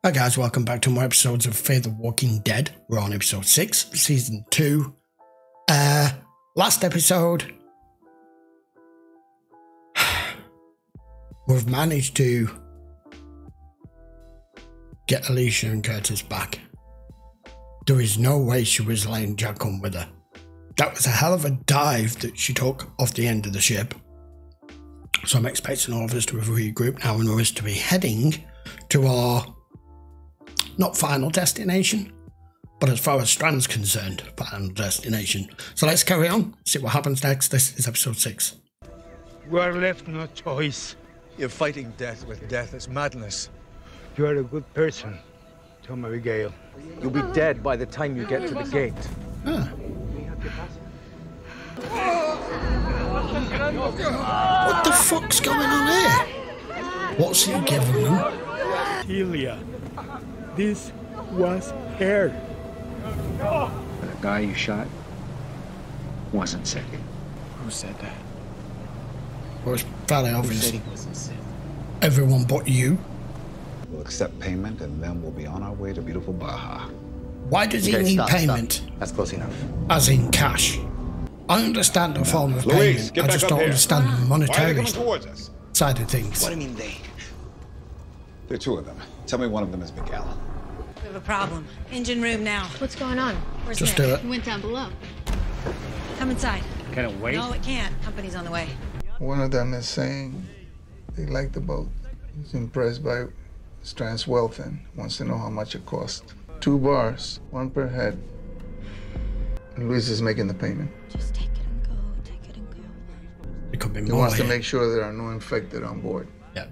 Hi guys, welcome back to more episodes of Fear the Walking Dead. We're on episode 6, season 2. Last episode, we've managed to get Alicia and Curtis back. There is no way she was letting Jack come with her. That was a hell of a dive that she took off the end of the ship. So I'm expecting all of us to have regrouped now and for us to be heading to our not final destination, but as far as Strand's concerned, final destination. So let's carry on, see what happens next. This is episode 6. We are left no choice. You're fighting death with death. It's madness. You are a good person, Tom Abigail. You'll be dead by the time you get to the gate. What the fuck's going on here? What's he giving them? Celia, this was her. The guy you shot wasn't sick. Who said that? Well, it's fairly Who obvious. said he wasn't sick? Everyone but you. We'll accept payment and then we'll be on our way to beautiful Baja. Why does he need payment? Stop. That's close enough. As in cash. I understand the form of Louise, payment. get I back just up don't here. understand the Why are they monetary coming towards us? side of things. What do you mean they? There are two of them. Tell me one of them is Miguel. We have a problem. Engine room now. What's going on? Where's Just Nick? do it. He went down below. Come inside. Can it wait? No, it can't. Company's on the way. One of them is saying they like the boat. He's impressed by Strand's wealth and wants to know how much it cost. 2 bars, 1 per head. And Luis is making the payment. Just take it and go. Take it and go. It could be He more wants to here. make sure there are no infected on board. Yeah.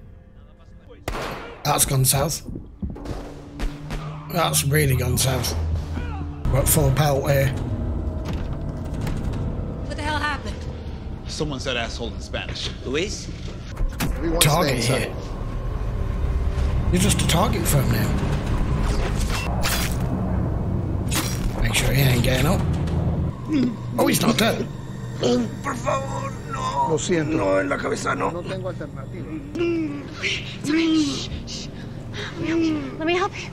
That's gone south. That's really gone south. We're at full pelt here. What the hell happened? Someone said asshole in Spanish. Luis? Everyone Target stay here. inside. You're just a target for him now. Make sure he ain't getting up. Oh, he's not dead. Por favor, no. Lo siento. No, en la cabeza no. No tengo alternativa. Let me help you.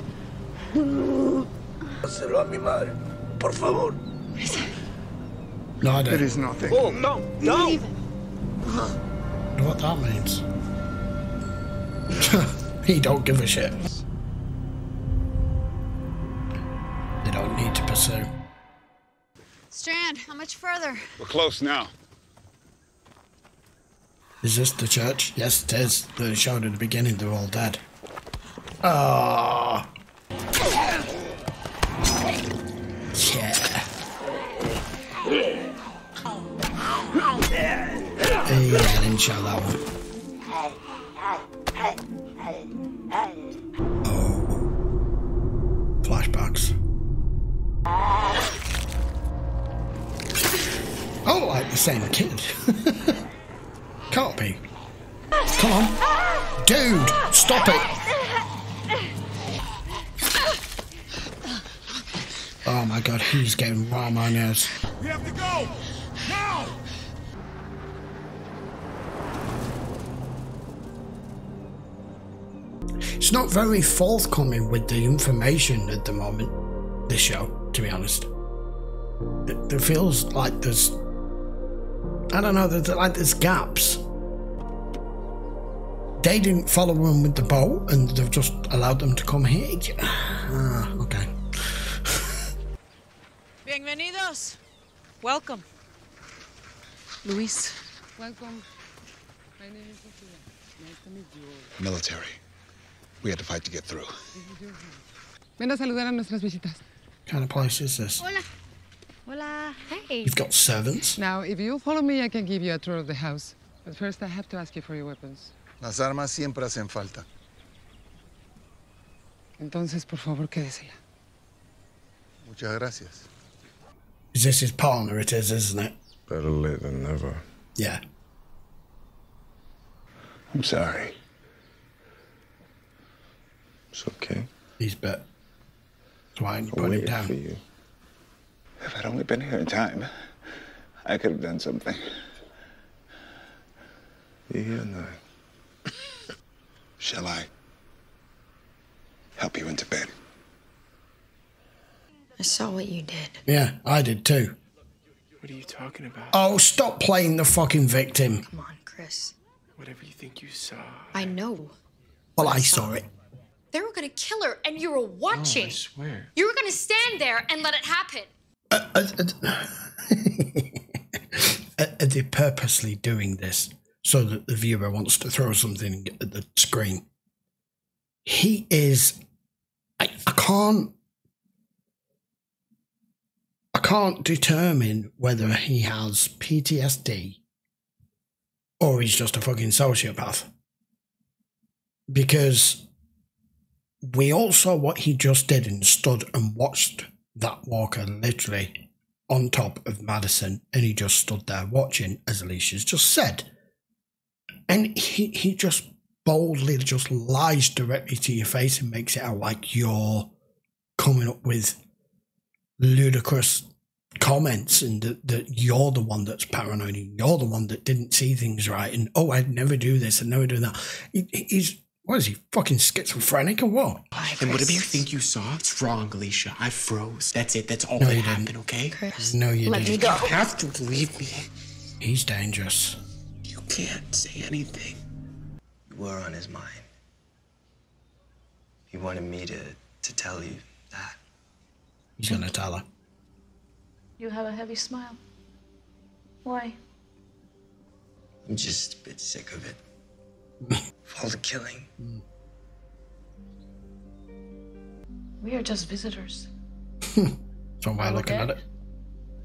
Hazlo a mi madre. Por favor. No, I It don't is nothing. Oh, no, no. Leave it. know what that means. He don't give a shit. They don't need to pursue. Strand, how much further? We're close now. Is this the church? Yes, it is. They showed at the beginning they're all dead. Ah. Yeah. Yeah, I didn't show that one. Oh. Flashbacks. Oh, like the same kid. Can't be. Come on. Dude, stop it. Oh my god, he's getting right on my nerves. We have to go! Now! It's not very forthcoming with the information at the moment, this show, to be honest. It feels like there's... I don't know, there's gaps. They didn't follow them with the boat and they've just allowed them to come here. Ah, okay. Bienvenidos. Welcome. Luis. Welcome. My name is Lucia. Nice to meet you. Military. We had to fight to get through. Ven a saludar a nuestras visitas. What kind of place is this? Hola. Hola. Hey. You've got servants? Now, if you follow me, I can give you a tour of the house. But first, I have to ask you for your weapons. Las armas siempre hacen falta. Entonces, por favor, quédesela. Muchas gracias. Is this his partner? It is, isn't it? Better late than never. Yeah. I'm sorry. It's okay. He's bit. That's why you I put him waited down. for you. If I'd only been here in time, I could have done something. You're here now. Shall I? help you into bed. I saw what you did. Yeah, I did too. What are you talking about? Oh, stop playing the fucking victim. Come on, Chris. Whatever you think you saw. I know. Well, I saw it. They were gonna kill her, and you were watching. I swear. You were gonna stand there and let it happen. Are they purposely doing this so that the viewer wants to throw something at the screen? He is... I can't determine whether he has PTSD or he's just a fucking sociopath. Because we all saw what he just did and stood and watched that walker literally on top of Madison, and he just stood there watching, as Alicia's just said. And he just boldly just lies directly to your face and makes it out like you're coming up with ludicrous comments and that you're the one that's paranoid and you're the one that didn't see things right and, oh, I'd never do this and never do that. He's, what is he, fucking schizophrenic or what? And whatever you think you saw, it's wrong, Alicia. I froze. That's it. That's all No, that you happened, didn't. okay? Chris, No, you Let didn't. me go. You have to believe me. He's dangerous. You can't say anything. You were on his mind. He wanted me to tell you that. He's gonna tell her. You have a heavy smile. Why? I'm just a bit sick of it. Of all the killing. We are just visitors. So why looking at it?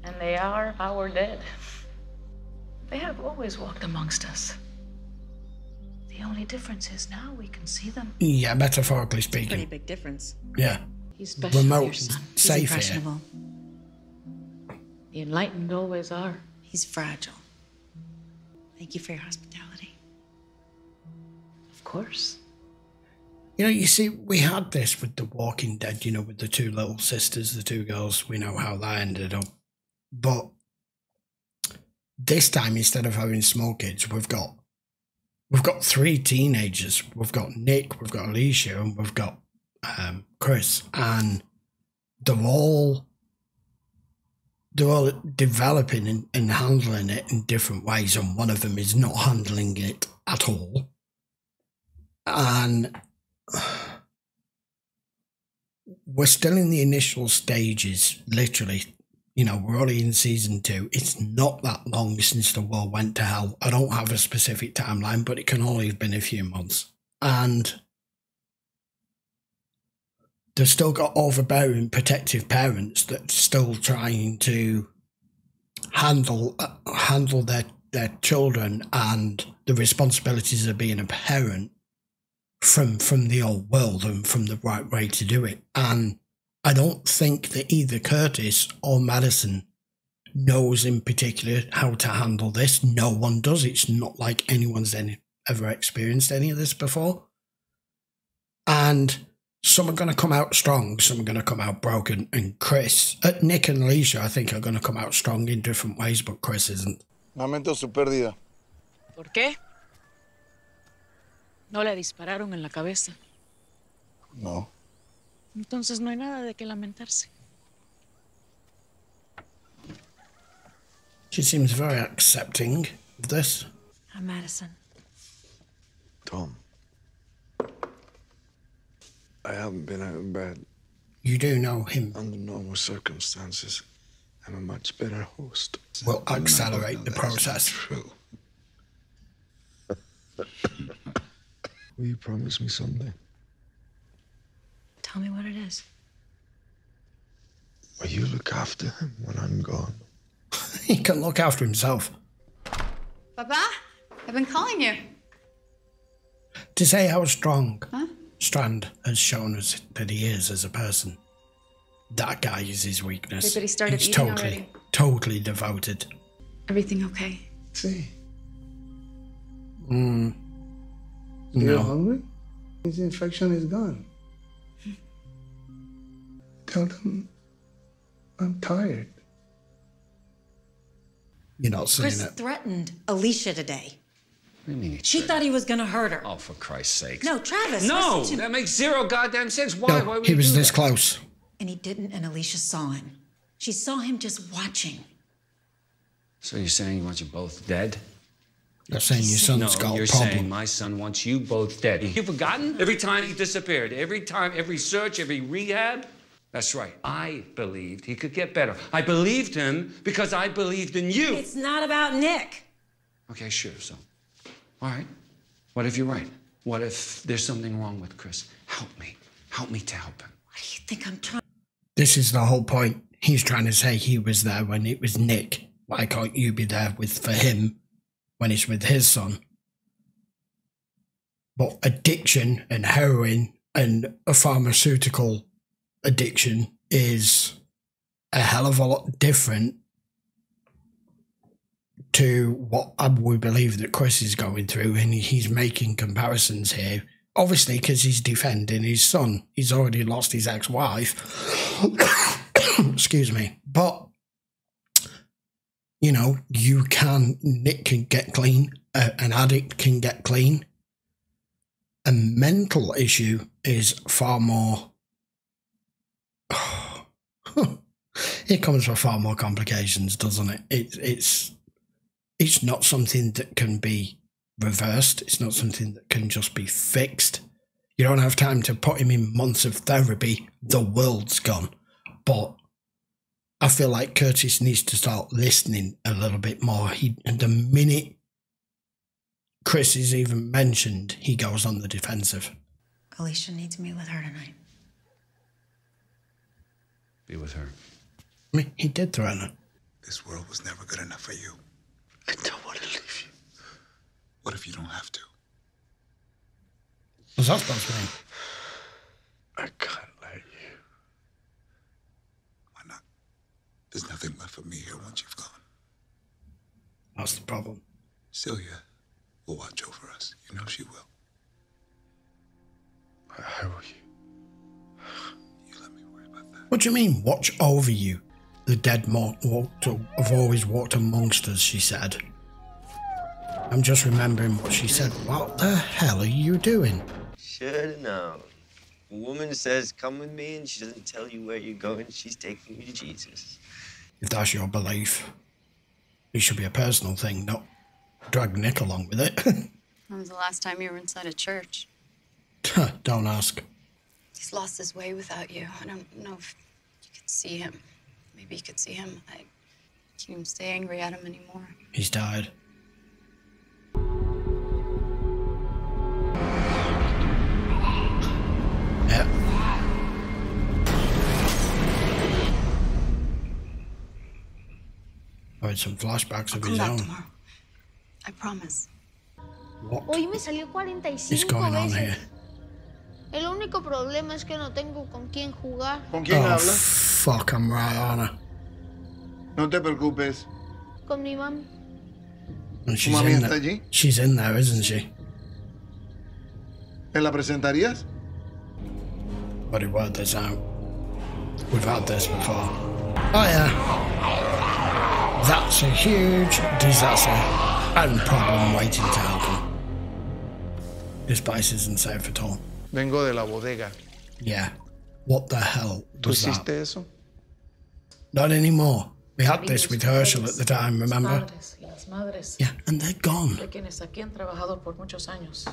And they are our dead. They have always walked amongst us. The only difference is now we can see them. Yeah, metaphorically speaking. Pretty big difference. Yeah. He's special, Remote, your son. He's safe here. impressionable. The enlightened always are. He's fragile. Thank you for your hospitality. Of course. You know, you see, we had this with The Walking Dead, you know, with the two little sisters, the two girls. We know how that ended up. But this time, instead of having small kids, we've got three teenagers. We've got Nick, we've got Alicia, and we've got Chris. And they're all developing and handling it in different ways, and one of them is not handling it at all. And we're still in the initial stages, literally. You know, we're only in season 2. It's not that long since the world went to hell. I don't have a specific timeline, but it can only have been a few months. And they've still got overbearing, protective parents that's still trying to handle their children and the responsibilities of being a parent from the old world and from the right way to do it. And I don't think that either Curtis or Madison knows in particular how to handle this. No one does. It's not like anyone's ever experienced any of this before. And some are going to come out strong, some are going to come out broken. And Nick and Alicia, I think, are going to come out strong in different ways, but Chris isn't. Lamento su pérdida. ¿Por qué? No le dispararon en la cabeza. No. Entonces no hay nada de qué lamentarse. She seems very accepting of this. I'm Madison. Tom. I haven't been out of bed. You do know him. Under normal circumstances, I'm a much better host. Will accelerate the process. True. Will you promise me something? Tell me what it is. Will you look after him when I'm gone? He can look after himself. Papa, I've been calling you. To say how strong Huh? Strand has shown us that he is as a person. That guy is his weakness. Everybody started He's eating already. totally devoted. Everything okay? See, No. you're hungry? His infection is gone. Tell them I'm tired. You're not saying Chris it. threatened Alicia today. What do you mean? She thought he was gonna hurt her. Oh, for Christ's sake. No, Travis. No, listen to that me. makes zero goddamn sense. Why? No, Why would he was do this that? close. And he didn't, and Alicia saw him. She saw him just watching. So you're saying you want you both dead? You're saying your son's got you're a problem. saying my son wants you both dead. You've forgotten? Every time he disappeared, every time, every search, every rehab. That's right. I believed he could get better. I believed him because I believed in you. It's not about Nick. Okay, sure, so. All right. What if you're right? What if there's something wrong with Chris? Help me. Help me to help him. What do you think I'm trying? This is the whole point. He's trying to say he was there when it was Nick. Why can't you be there for him when it's with his son? But addiction and heroin and a pharmaceutical addiction is a hell of a lot different to what we believe that Chris is going through, and he's making comparisons here. Obviously, because he's defending his son. He's already lost his ex-wife. Excuse me. But, you know, Nick can get clean. An addict can get clean. A mental issue is far more... It comes with far more complications, doesn't it? It's not something that can be reversed. It's not something that can just be fixed. You don't have time to put him in months of therapy. The world's gone. But I feel like Curtis needs to start listening a little bit more. The minute Chris is even mentioned, he goes on the defensive. Alicia needs me with her tonight. Be with her. I mean, he did threaten her. This world was never good enough for you. I don't want to leave you. What if you don't have to? What's that supposed to mean? I can't let you. Why not? There's nothing left for me here once you've gone. That's the problem. Celia will watch over us. You know she will. How will you? What do you mean, watch over you? The dead have always walked amongst us, she said. I'm just remembering what she said. What the hell are you doing? Should've known. A woman says, come with me, and she doesn't tell you where you're going. She's taking you to Jesus. If that's your belief, it should be a personal thing, not drag Nick along with it. When was the last time you were inside a church? Don't ask. He's lost his way without you. I don't know if you could see him. Maybe you could see him. I can't even stay angry at him anymore. He's died. Yeah. I had some flashbacks of his own. Tomorrow. I promise. What Hoy me salió 45 is going on here? El único problema es que no tengo con quién jugar. ¿Con quién Oh, habla? fuck, I'm right, Anna. No te preocupes. Con mi mamá. And ¿Tu mami está allí? She's in there, isn't she? ¿Me la presentarías? But it worked this out. We've had this before. Oh yeah. That's a huge disaster and problem waiting to happen. This place isn't safe at all. Vengo de la bodega. Yeah. What the hell ¿Tú was that? hiciste eso? Not anymore. We had this with Herschel at the time, remember? Padres y las madres Yeah, and they're gone. de quienes aquí han trabajado por muchos años.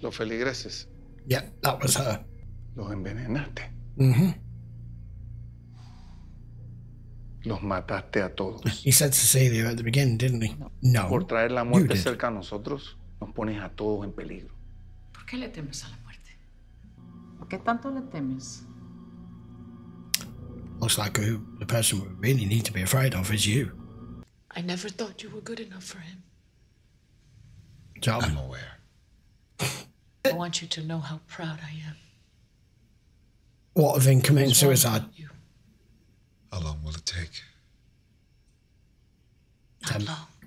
Los feligreses. Yeah, that was her. Los envenenaste. Mm-hmm. Los mataste a todos. He said Cecilia at the beginning, didn't he? No. Por traer la You muerte did. cerca a nosotros, nos pones a todos en peligro. ¿Por qué le temes a la muerte? ¿Por qué tanto le temes? Looks like the person we really need to be afraid of is you. I never thought you were good enough for him. Job. I'm aware. I want you to know how proud I am. What, of him committing suicide? How long will it take?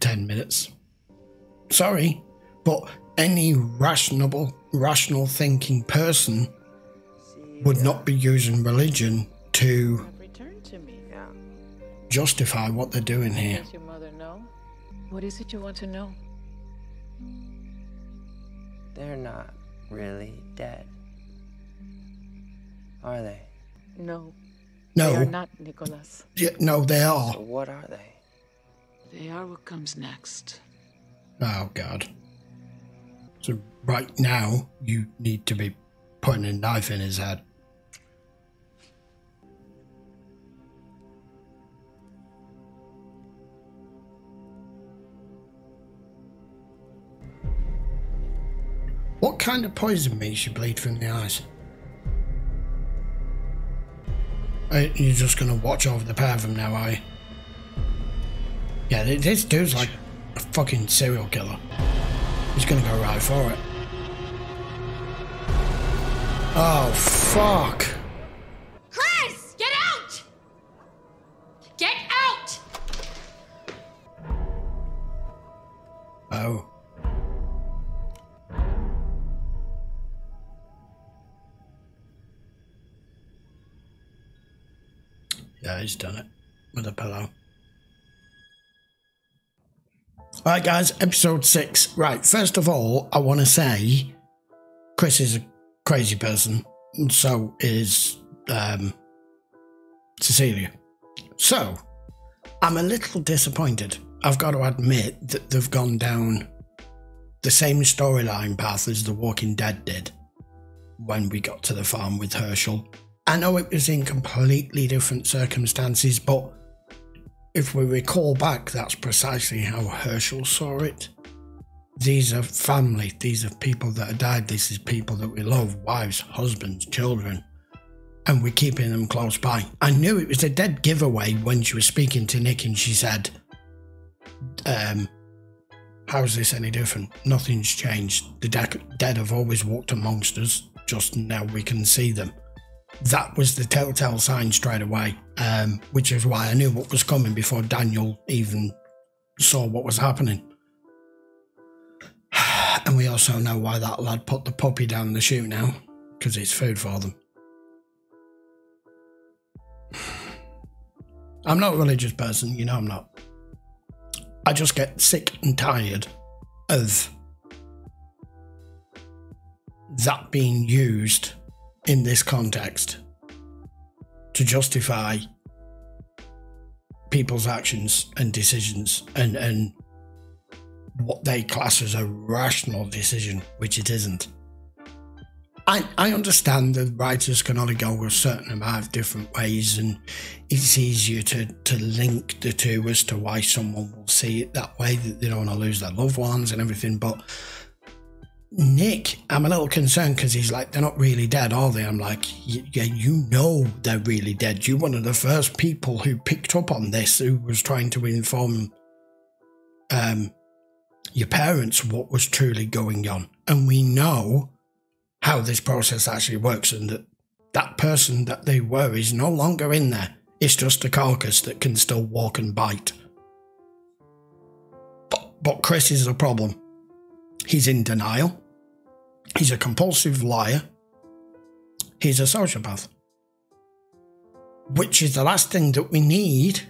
10 minutes. Sorry, but any rational thinking person would not be using religion to justify what they're doing here. Does your mother know? What is it you want to know? They're not really dead, are they? No. No. They are not, Nicholas. Yeah, no, they are. So what are they? They are what comes next. Oh, God. So right now, you need to be putting a knife in his head. What kind of poison makes you bleed from the eyes? You're just going to watch over the pair of them now, are you? Yeah, this dude's like a fucking serial killer. He's going to go right for it. Oh, fuck. Chris! Get out! Get out! Oh. Yeah, he's done it with a pillow. Alright guys, episode 6. Right, first of all, I want to say Chris is a crazy person, and so is Cecilia. So, I'm a little disappointed. I've got to admit that they've gone down the same storyline path as The Walking Dead did when we got to the farm with Herschel. I know it was in completely different circumstances, but if we recall back, that's precisely how Herschel saw it. These are family, these are people that have died, this is people that we love, wives, husbands, children, and we're keeping them close by. I knew it was a dead giveaway when she was speaking to Nick and she said, how's this any different? Nothing's changed. The dead have always walked amongst us, just now we can see them. That was the telltale sign straight away, which is why I knew what was coming before Daniel even saw what was happening. And we also know why that lad put the puppy down the chute now, because it's food for them. I'm not a religious person, you know I'm not. I just get sick and tired of that being used in this context to justify people's actions and decisions and what they class as a rational decision, which it isn't. I understand that writers can only go a certain amount of different ways, and it's easier to link the two as to why someone will see it that way, that they don't want to lose their loved ones and everything, but Nick, I'm a little concerned because he's like, they're not really dead, are they? I'm like, yeah, you know they're really dead. You're one of the first people who picked up on this, who was trying to inform your parents what was truly going on. And we know how this process actually works, and that that person that they were is no longer in there. It's just a carcass that can still walk and bite. But Chris is a problem. He's in denial. He's a compulsive liar. He's a sociopath. Which is the last thing that we need,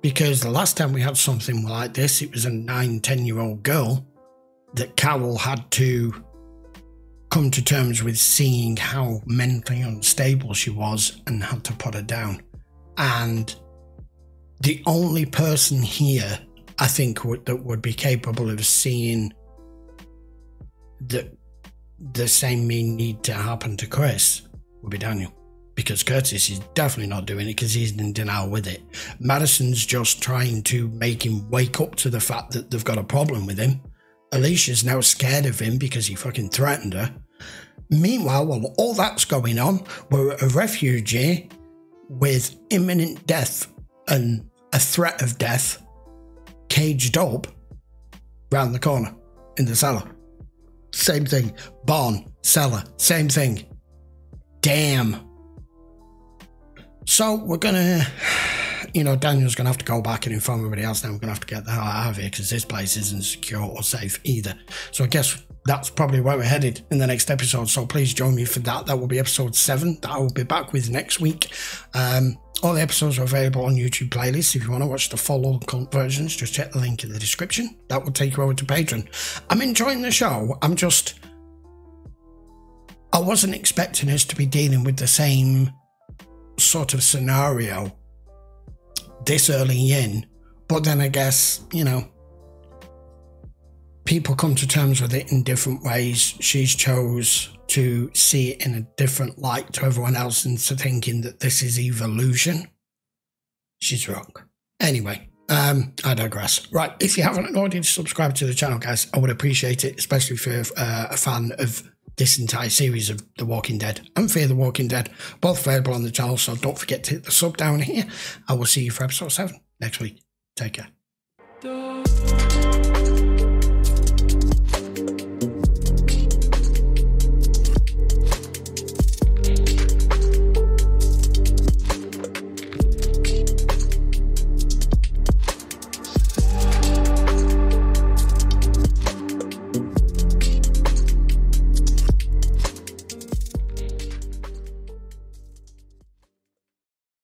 because the last time we had something like this, it was a 9-10-year-old girl that Carol had to come to terms with seeing how mentally unstable she was and had to put her down. And the only person here, I think, that would be capable of seeing that the same may need to happen to Chris would be Daniel. Because Curtis is definitely not doing it because he's in denial with it. Madison's just trying to make him wake up to the fact that they've got a problem with him. Alicia's now scared of him because he fucking threatened her. Meanwhile, while all that's going on, we're a refugee with imminent death and a threat of death caged up round the corner in the cellar. Same thing. Barn, cellar, same thing. Damn. So we're gonna, Daniel's gonna have to go back and inform everybody else now. We're gonna have to get the hell out of here because this place isn't secure or safe either. So I guess that's probably where we're headed in the next episode. So please join me for that. That will be episode 7 that I will be back with next week. All the episodes are available on YouTube playlists. If you want to watch the full cunt versions, just check the link in the description. That will take you over to Patreon. I'm enjoying the show. I wasn't expecting us to be dealing with the same sort of scenario this early in, but then I guess, you know, people come to terms with it in different ways. She's chose to see it in a different light to everyone else and to thinking that this is evolution. She's wrong. Anyway, I digress. Right, if you haven't already subscribed to the channel, guys, I would appreciate it, especially if you're a fan of this entire series of The Walking Dead and Fear the Walking Dead, both available on the channel, so don't forget to hit the sub down here. I will see you for episode 7 next week. Take care.